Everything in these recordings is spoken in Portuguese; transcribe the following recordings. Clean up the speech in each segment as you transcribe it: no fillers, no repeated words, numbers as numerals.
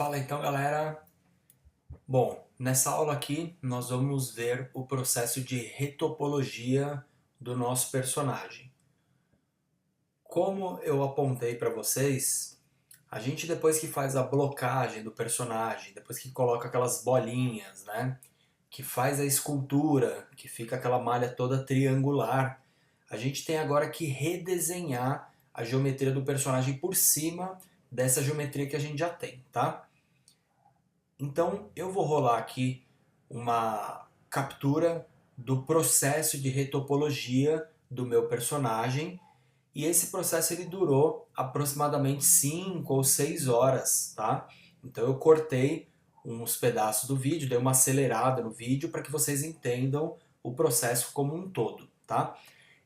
Fala então, galera. Bom, nessa aula aqui nós vamos ver o processo de retopologia do nosso personagem. Como eu apontei para vocês, a gente depois que faz a blocagem do personagem, depois que coloca aquelas bolinhas, né, que faz a escultura, que fica aquela malha toda triangular, a gente tem agora que redesenhar a geometria do personagem por cima dessa geometria que a gente já tem, tá? Então eu vou rolar aqui uma captura do processo de retopologia do meu personagem, e esse processo ele durou aproximadamente 5 ou 6 horas, tá? Então eu cortei uns pedaços do vídeo, dei uma acelerada no vídeo para que vocês entendam o processo como um todo, tá?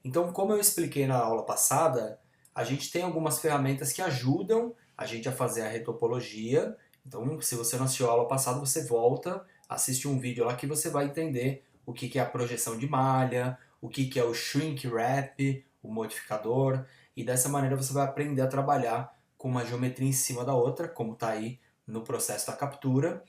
Então, como eu expliquei na aula passada, a gente tem algumas ferramentas que ajudam a gente a fazer a retopologia. Então, se você não assistiu a aula passada, você volta, assiste um vídeo lá que você vai entender o que é a projeção de malha, o que é o shrink wrap, o modificador, e dessa maneira você vai aprender a trabalhar com uma geometria em cima da outra, como está aí no processo da captura,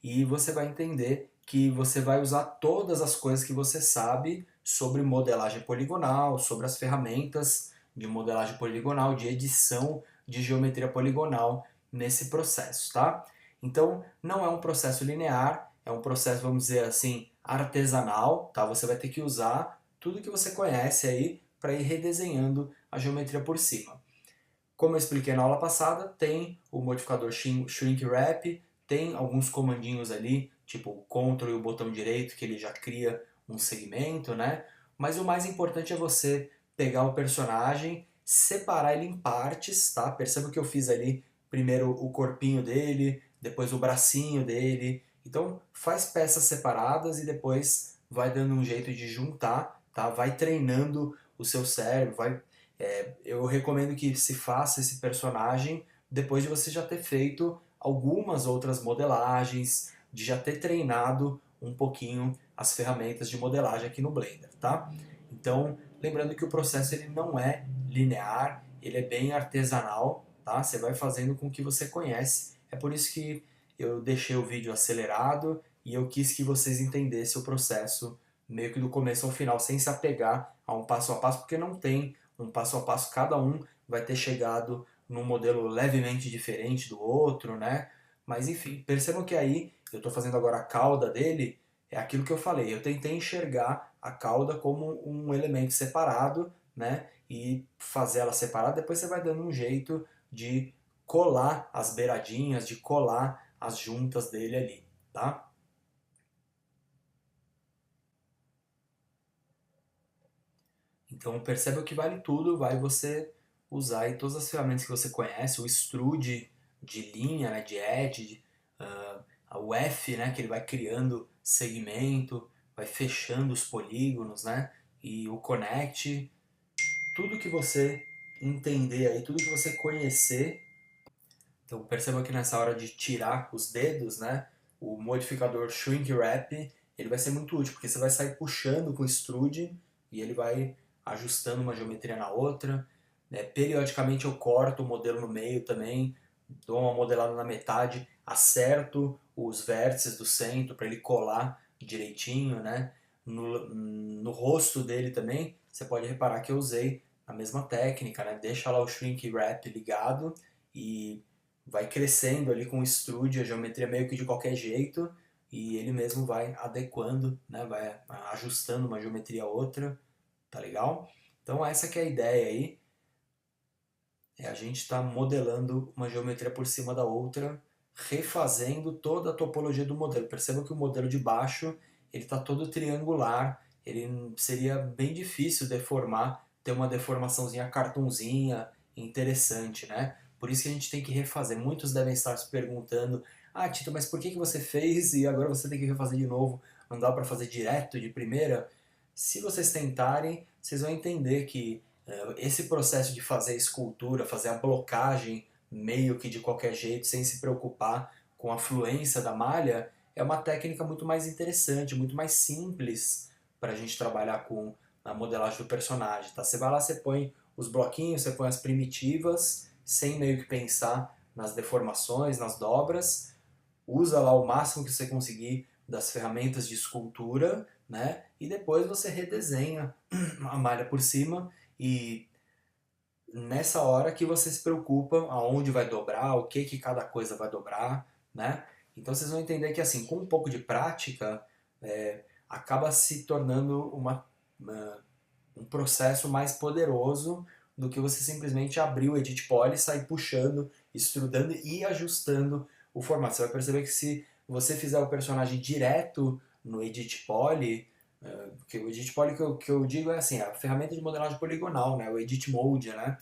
e você vai entender que você vai usar todas as coisas que você sabe sobre modelagem poligonal, sobre as ferramentas de modelagem poligonal, de edição de geometria poligonal nesse processo, tá? Então, não é um processo linear, é um processo, vamos dizer assim, artesanal, tá? Você vai ter que usar tudo que você conhece aí para ir redesenhando a geometria por cima. Como eu expliquei na aula passada, tem o modificador Shrink Wrap, tem alguns comandinhos ali, tipo o Ctrl e o botão direito, que ele já cria um segmento, né? Mas o mais importante é você pegar o personagem, separar ele em partes, tá? Perceba que eu fiz ali primeiro o corpinho dele, depois o bracinho dele. Então faz peças separadas e depois vai dando um jeito de juntar, tá? Vai treinando o seu cérebro, eu recomendo que se faça esse personagem depois de você já ter feito algumas outras modelagens, de já ter treinado um pouquinho as ferramentas de modelagem aqui no Blender, tá? Então, lembrando que o processo ele não é linear, ele é bem artesanal, tá? Você vai fazendo com o que você conhece. É por isso que eu deixei o vídeo acelerado e eu quis que vocês entendessem o processo meio que do começo ao final, sem se apegar a um passo a passo, porque não tem um passo a passo, cada um vai ter chegado num modelo levemente diferente do outro, né? Mas enfim, percebam que aí eu estou fazendo agora a cauda dele, é aquilo que eu falei, eu tentei enxergar a cauda como um elemento separado, né? E fazer ela separada, depois você vai dando um jeito de colar as beiradinhas, de colar as juntas dele ali, tá? Então perceba que vale tudo, vai você usar aí todas as ferramentas que você conhece, o extrude de linha, né, de edge, o F, né, que ele vai criando segmento, vai fechando os polígonos, né, e o connect, tudo que você entender aí, tudo que você conhecer. Então perceba que nessa hora de tirar os dedos, né, o modificador Shrink Wrap, ele vai ser muito útil, porque você vai sair puxando com o extrude e ele vai ajustando uma geometria na outra. Né? Periodicamente eu corto o modelo no meio também, dou uma modelada na metade, acerto os vértices do centro para ele colar direitinho, né? No rosto dele também, você pode reparar que eu usei a mesma técnica, né? Deixa lá o Shrink Wrap ligado e vai crescendo ali com o extrude, a geometria meio que de qualquer jeito, e ele mesmo vai adequando, né? Vai ajustando uma geometria a outra, tá legal? Então essa que é a ideia aí, é a gente está modelando uma geometria por cima da outra, refazendo toda a topologia do modelo. Perceba que o modelo de baixo ele está todo triangular, ele seria bem difícil deformar, ter uma deformaçãozinha cartunzinha interessante, né? Por isso que a gente tem que refazer. Muitos devem estar se perguntando: ah, Tito, mas por que você fez e agora você tem que refazer de novo? Não dá para fazer direto de primeira? Se vocês tentarem, vocês vão entender que esse processo de fazer a escultura, fazer a blocagem meio que de qualquer jeito, sem se preocupar com a fluência da malha, é uma técnica muito mais interessante, muito mais simples para a gente trabalhar com a modelagem do personagem. Tá? Você vai lá, você põe os bloquinhos, você põe as primitivas, sem meio que pensar nas deformações, nas dobras, usa lá o máximo que você conseguir das ferramentas de escultura, né? E depois você redesenha a malha por cima e nessa hora que você se preocupa aonde vai dobrar, o que que cada coisa vai dobrar, né? Então vocês vão entender que assim, com um pouco de prática, acaba se tornando um processo mais poderoso do que você simplesmente abrir o Edit Poly e sair puxando, estudando e ajustando o formato. Você vai perceber que se você fizer o personagem direto no Edit Poly, que o Edit Poly que eu digo é assim, a ferramenta de modelagem poligonal, né? O Edit Mode, né?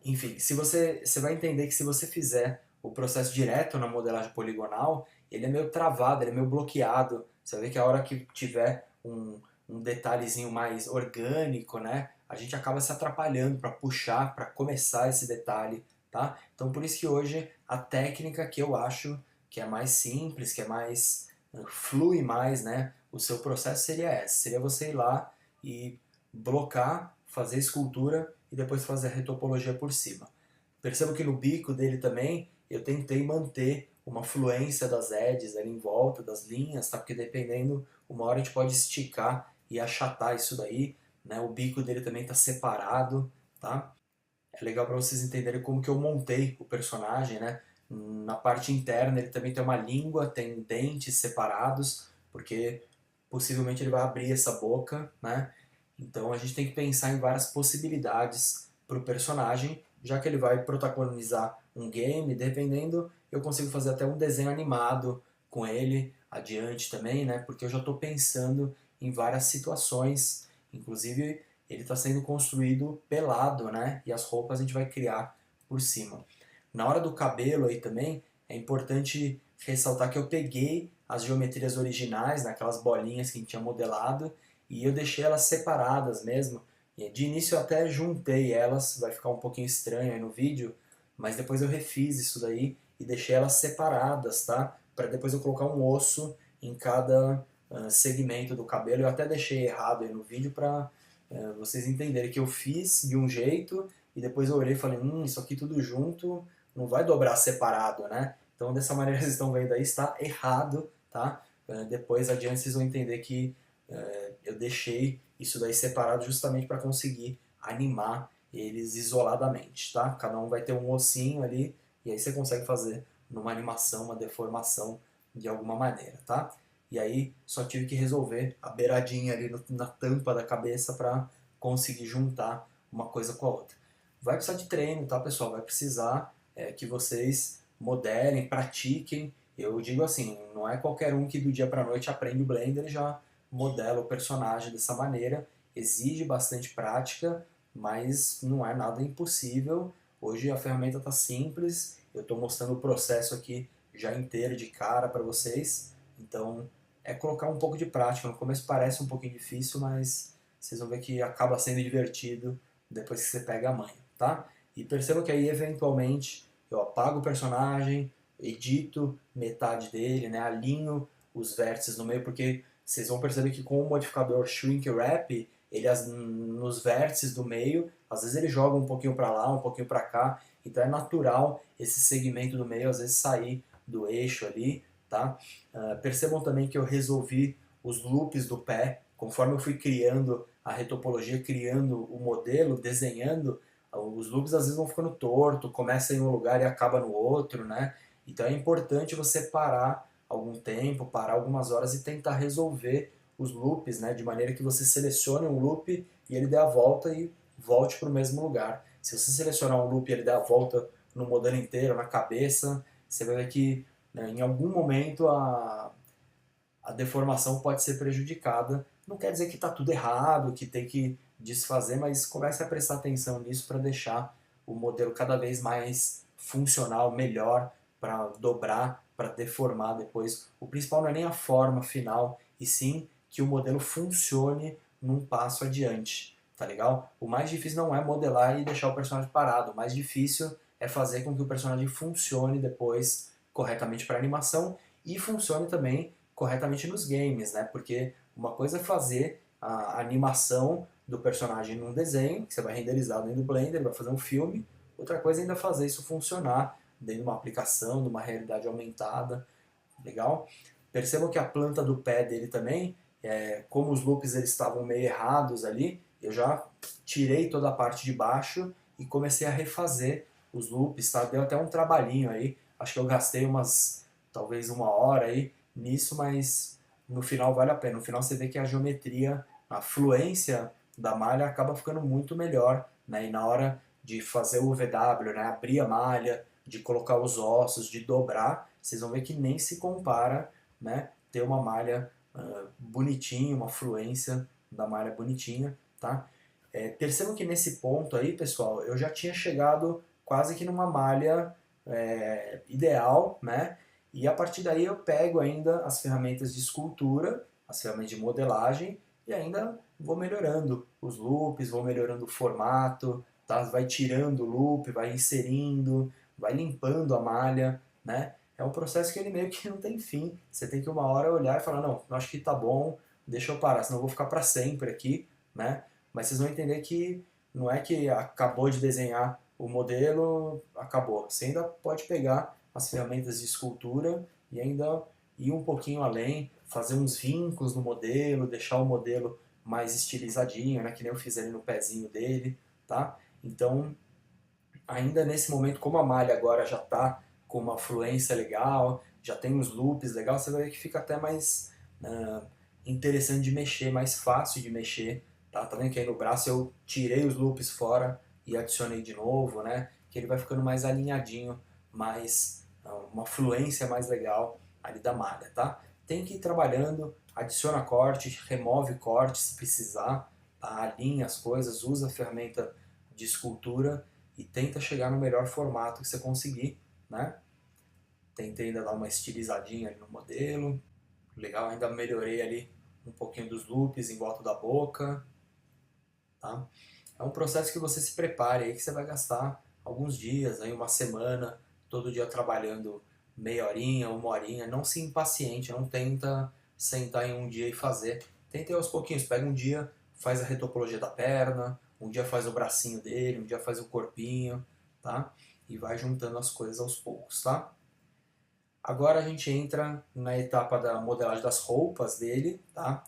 Enfim, se você vai entender que se você fizer o processo direto na modelagem poligonal, ele é meio travado, ele é meio bloqueado. Você vai ver que a hora que tiver um detalhezinho mais orgânico, né, a gente acaba se atrapalhando para puxar, para começar esse detalhe, tá? Então por isso que hoje a técnica que eu acho que é mais simples, que é mais flui mais, né, o seu processo seria essa, seria você ir lá e blocar, fazer escultura e depois fazer a retopologia por cima. Percebo que no bico dele também eu tentei manter uma fluência das edges ali em volta, das linhas, tá? Porque dependendo, uma hora a gente pode esticar e achatar isso daí, né? O bico dele também está separado, tá? É legal para vocês entenderem como que eu montei o personagem, né? Na parte interna ele também tem uma língua, tem dentes separados, porque possivelmente ele vai abrir essa boca, né? Então a gente tem que pensar em várias possibilidades para o personagem, já que ele vai protagonizar um game, dependendo, eu consigo fazer até um desenho animado com ele adiante também, né? Porque eu já estou pensando em várias situações, inclusive ele está sendo construído pelado, né? E as roupas a gente vai criar por cima. Na hora do cabelo aí também, é importante ressaltar que eu peguei as geometrias originais, naquelas bolinhas que a gente tinha modelado, e eu deixei elas separadas mesmo. E de início eu até juntei elas, vai ficar um pouquinho estranho aí no vídeo, mas depois eu refiz isso daí e deixei elas separadas, tá? Para depois eu colocar um osso em cada segmento do cabelo. Eu até deixei errado aí no vídeo para vocês entenderem que eu fiz de um jeito e depois eu olhei e falei, isso aqui tudo junto não vai dobrar separado, né? Então dessa maneira que vocês estão vendo aí está errado, tá? Depois adiante vocês vão entender que eu deixei isso daí separado justamente para conseguir animar eles isoladamente, tá? Cada um vai ter um ossinho ali e aí você consegue fazer numa animação, uma deformação de alguma maneira, tá? E aí só tive que resolver a beiradinha ali na tampa da cabeça para conseguir juntar uma coisa com a outra. Vai precisar de treino, tá, pessoal? Vai precisar que vocês modelem, pratiquem. Eu digo assim, não é qualquer um que do dia para noite aprende o Blender e já modela o personagem dessa maneira. Exige bastante prática, mas não é nada impossível. Hoje a ferramenta está simples, eu estou mostrando o processo aqui já inteiro de cara para vocês. Então é colocar um pouco de prática. No começo parece um pouquinho difícil, mas vocês vão ver que acaba sendo divertido depois que você pega a manha, tá? E perceba que aí eventualmente eu apago o personagem, edito metade dele, né? Alinho os vértices no meio, porque vocês vão perceber que com o modificador Shrink Wrap, ele nos vértices do meio, às vezes ele joga um pouquinho para lá, um pouquinho para cá, então é natural esse segmento do meio às vezes sair do eixo ali, tá? Percebam também que eu resolvi os loops do pé, conforme eu fui criando a retopologia, criando o modelo, desenhando, os loops às vezes vão ficando torto, começa em um lugar e acaba no outro, né? Então é importante você parar algum tempo, parar algumas horas e tentar resolver os loops, né? De maneira que você selecione um loop e ele dê a volta e volte para o mesmo lugar. Se você selecionar um loop e ele der a volta no modelo inteiro, na cabeça, você vai ver que né, em algum momento a deformação pode ser prejudicada. Não quer dizer que está tudo errado, que tem que desfazer, mas comece a prestar atenção nisso para deixar o modelo cada vez mais funcional, melhor, para dobrar, para deformar depois. O principal não é nem a forma final, e sim que o modelo funcione num passo adiante, tá legal? O mais difícil não é modelar e deixar o personagem parado, o mais difícil é fazer com que o personagem funcione depois corretamente para animação e funcione também corretamente nos games, né? Porque uma coisa é fazer a animação do personagem num desenho, que você vai renderizar dentro do Blender, vai fazer um filme, Outra coisa é ainda fazer isso funcionar dentro de uma aplicação, de uma realidade aumentada, legal? Percebam que a planta do pé dele também, como os loops eles estavam meio errados ali, eu já tirei toda a parte de baixo e comecei a refazer os loops, tá? Deu até um trabalhinho aí, acho que eu gastei talvez 1 hora aí nisso, mas no final vale a pena. No final você vê que a geometria, a fluência da malha acaba ficando muito melhor, né? E na hora de fazer o VW, né? Abrir a malha, de colocar os ossos, de dobrar, vocês vão ver que nem se compara, né? Ter uma malha bonitinha, uma fluência da malha bonitinha, tá? Percebam que nesse ponto aí, pessoal, eu já tinha chegado quase que numa malha ideal, né? E a partir daí eu pego ainda as ferramentas de escultura, as ferramentas de modelagem e ainda vou melhorando os loops, vou melhorando o formato, tá? Vai tirando o loop, vai inserindo, vai limpando a malha, né? É um processo que ele meio que não tem fim. Você tem que uma hora olhar e falar, não, acho que tá bom, deixa eu parar, senão eu vou ficar para sempre aqui, né? Mas vocês vão entender que não é que acabou de desenhar o modelo, acabou. Você ainda pode pegar as ferramentas de escultura e ainda ir um pouquinho além, fazer uns vincos no modelo, deixar o modelo mais estilizadinho, né, que nem eu fiz ali no pezinho dele, tá? Então, ainda nesse momento, como a malha agora já está com uma fluência legal, já tem uns loops legal, você vai ver que fica até mais interessante de mexer, mais fácil de mexer, tá? Tá vendo que aí no braço eu tirei os loops fora e adicionei de novo, né? Que ele vai ficando mais alinhadinho, mais uma fluência mais legal ali da malha, tá? Tem que ir trabalhando, adiciona corte, remove corte se precisar, tá? Alinha as coisas, usa a ferramenta de escultura e tenta chegar no melhor formato que você conseguir, né? Tentei ainda dar uma estilizadinha ali no modelo, legal, ainda melhorei ali um pouquinho dos loops em volta da boca, tá? É um processo que você se prepare aí, que você vai gastar alguns dias, aí uma semana, todo dia trabalhando meia horinha, 1 horinha, não se impaciente, não tenta sentar em um dia e fazer, tenta ir aos pouquinhos, pega um dia, faz a retopologia da perna, um dia faz o bracinho dele, um dia faz o corpinho, tá? E vai juntando as coisas aos poucos, tá? Agora a gente entra na etapa da modelagem das roupas dele, tá?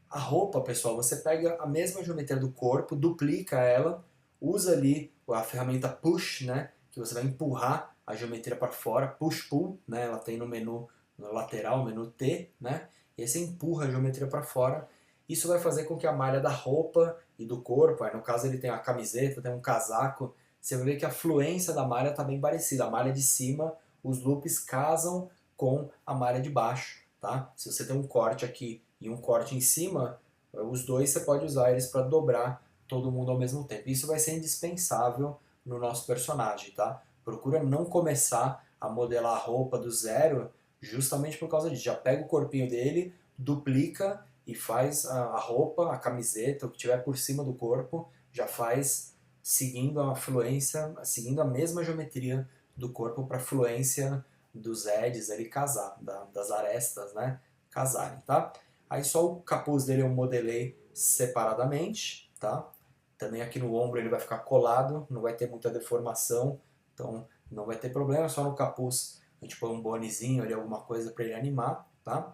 A roupa, pessoal, você pega a mesma geometria do corpo, duplica ela, usa ali a ferramenta push, né, que você vai empurrar a geometria para fora, push-pull, né, ela tem no menu no lateral, menu T, né, e aí você empurra a geometria para fora. Isso vai fazer com que a malha da roupa e do corpo, aí no caso ele tem uma camiseta, tem um casaco, você vai ver que a fluência da malha está bem parecida. A malha de cima, os loops casam com a malha de baixo, tá? Se você tem um corte aqui e um corte em cima, os dois você pode usar eles para dobrar todo mundo ao mesmo tempo. Isso vai ser indispensável no nosso personagem, tá? Procura não começar a modelar a roupa do zero justamente por causa disso. Já pega o corpinho dele, duplica e faz a roupa, a camiseta, o que tiver por cima do corpo, já faz seguindo a fluência, seguindo a mesma geometria do corpo para a fluência dos edges ali casar, das arestas, né, casarem, tá? Aí só o capuz dele eu modelei separadamente, tá? Também aqui no ombro ele vai ficar colado, não vai ter muita deformação, então não vai ter problema, só no capuz a gente põe um bonezinho ali, alguma coisa para ele animar, tá?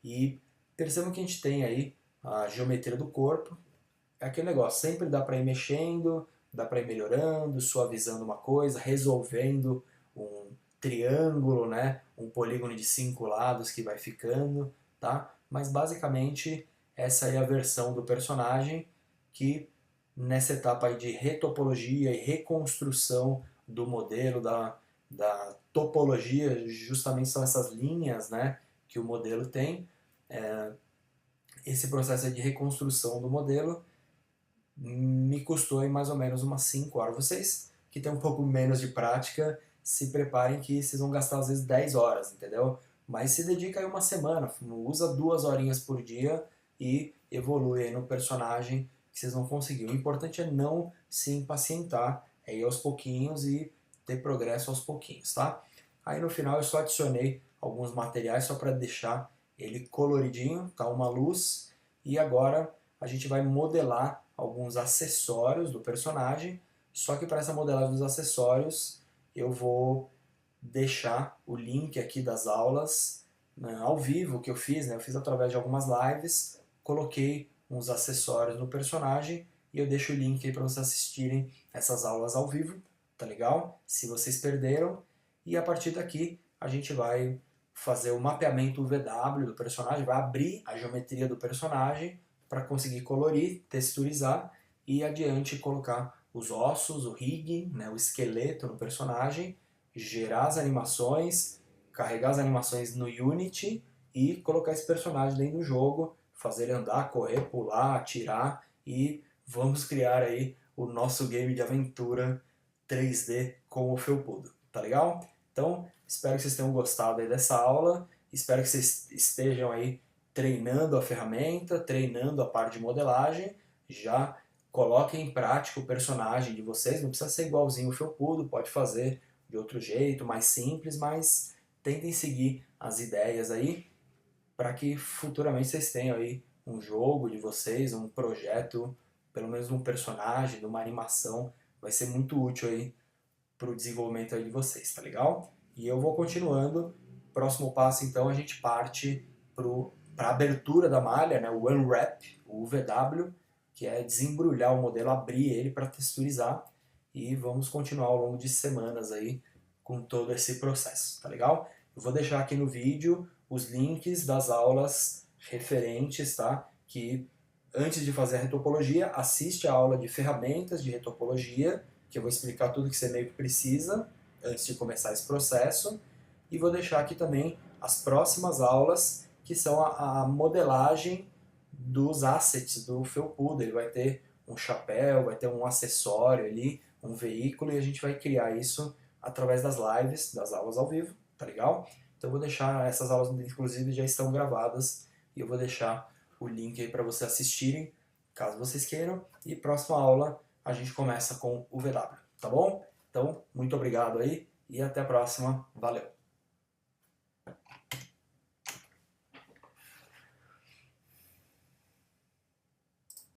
E percebam que a gente tem aí a geometria do corpo, é aquele negócio, sempre dá para ir mexendo, dá para ir melhorando, suavizando uma coisa, resolvendo um triângulo, né? Um polígono de 5 lados que vai ficando, tá? Mas basicamente essa é a versão do personagem que nessa etapa aí de retopologia e reconstrução do modelo, da topologia, justamente são essas linhas, né, que o modelo tem. Esse processo de reconstrução do modelo me custou aí mais ou menos umas 5 horas. Vocês que têm um pouco menos de prática, se preparem que vocês vão gastar às vezes 10 horas, entendeu? Mas se dedica aí uma semana, usa 2 horinhas por dia e evolui aí no personagem que vocês vão conseguir. O importante é não se impacientar, é ir aos pouquinhos e ter progresso aos pouquinhos, tá? Aí no final eu só adicionei alguns materiais só para deixar ele coloridinho, tá? Uma luz, e agora a gente vai modelar alguns acessórios do personagem, Só que para essa modelagem dos acessórios, eu vou deixar o link aqui das aulas, né, ao vivo que eu fiz, né? Eu fiz através de algumas lives, coloquei uns acessórios no personagem e eu deixo o link aí para vocês assistirem essas aulas ao vivo, tá legal? Se vocês perderam, e a partir daqui a gente vai fazer o mapeamento VW do personagem, vai abrir a geometria do personagem para conseguir colorir, texturizar e adiante colocar os ossos, o rig, né, o esqueleto no personagem, gerar as animações, carregar as animações no Unity e colocar esse personagem dentro do jogo, fazer ele andar, correr, pular, atirar e vamos criar aí o nosso game de aventura 3D com o Felpudo, tá legal? Então, espero que vocês tenham gostado aí dessa aula, espero que vocês estejam aí treinando a ferramenta, treinando a parte de modelagem, já coloquem em prática o personagem de vocês, não precisa ser igualzinho o Felpudo, pode fazer de outro jeito, mais simples, mas tentem seguir as ideias aí para que futuramente vocês tenham aí um jogo de vocês, um projeto, pelo menos um personagem, de uma animação, vai ser muito útil aí para o desenvolvimento aí de vocês, tá legal? E eu vou continuando. Próximo passo, então, a gente parte para a abertura da malha, né, o Unwrap, o UVW, que é desembrulhar o modelo, abrir ele para texturizar e vamos continuar ao longo de semanas aí com todo esse processo, tá legal? Eu vou deixar aqui no vídeo os links das aulas referentes, tá? Que antes de fazer a retopologia, assiste a aula de ferramentas de retopologia, que eu vou explicar tudo que você meio que precisa antes de começar esse processo. E vou deixar aqui também as próximas aulas, que são a modelagem dos assets do Felpudo. Ele vai ter um chapéu, vai ter um acessório ali, um veículo, e a gente vai criar isso através das lives, das aulas ao vivo, tá legal? Então eu vou deixar essas aulas, inclusive, já estão gravadas, e eu vou deixar o link aí para vocês assistirem, caso vocês queiram. E próxima aula a gente começa com o VW, tá bom? Então, muito obrigado aí e até a próxima. Valeu!